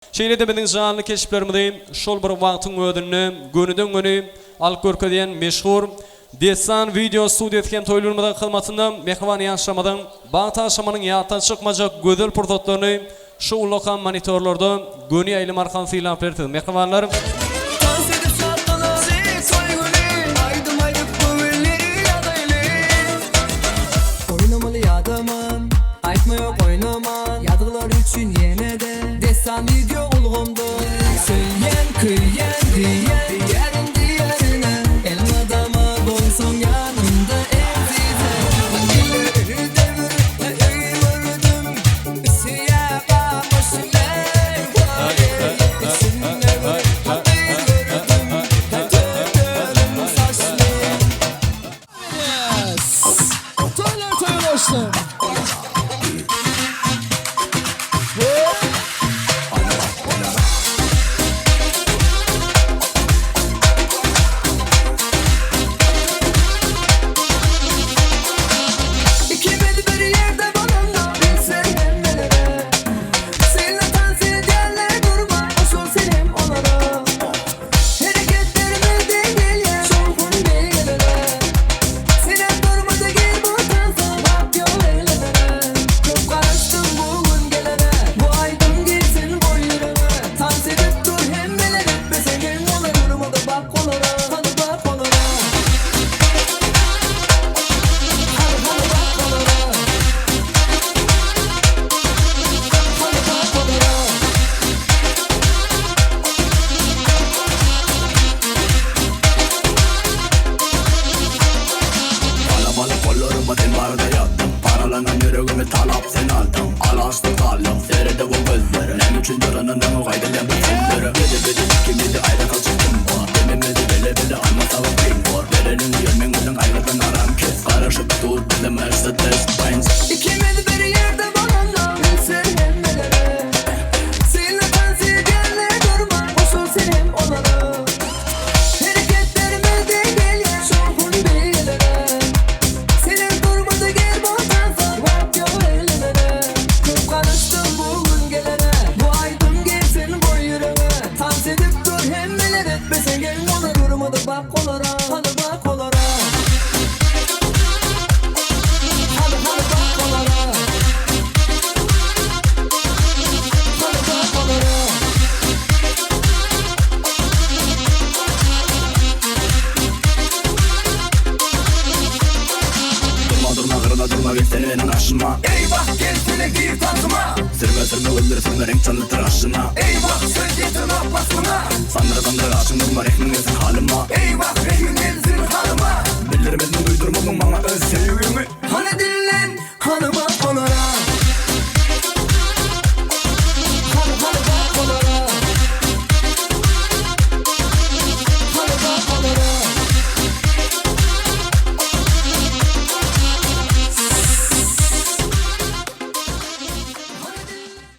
Şeýle de biziň janly keşiplerimizi şol bir wagtyň ödünni gönüden göni alyp görkezýän meşhur Desan video studio etken toýlarymyň hyzmatynda mehman ýaşamadyň bagta aşamanyň ýatdan çykmajak gözel portretlerini şu lokan monitorlarda göni aýlym arkansy ilan berdi. Mehmanlar için yine de Desan video ulğumdu Söyleyen kıyen diyen Diyerin diyerine Elin adama bolsun yanımda evzide Anneleri devir öğürdüm Üsüye bakmışım Üsüne öğürdüm Döndüm saçlı Toylar talap sen aldın Alaştı kaldım Seride bu gözleri Nem üçün canının o kaydı nem bütünleri Bedi ikimizi ayrı kaçırdım var Dememedi bele almasava payım var Verenin yönmen gülün ayrıdan aram kes Karışıp dur bize Mercedes Benz İkimiz bir yerde bağlanla Bilsen emmelere Seninle tansi diyenle durma Boşul senin olana Hareketlerime de gel ya Şohun beylere Senin durmadı gel botansa Bak yo eylere Çok karıştım bugün gelene Bu aydın gelsin boy yüreğe Tans edip dur hemmeler etmese Gel ona durmadı bak olara Hadi bak olara Hadi bak olara Hadi bak olara Durma kırına durma gel seni benim aşıma Eyvah gel sene gir tankıma Sürme öldürsün renk tanıtır aşına Eyvah söz yetin basına Sandıra açın durma rekmin gelsin halıma Eyvah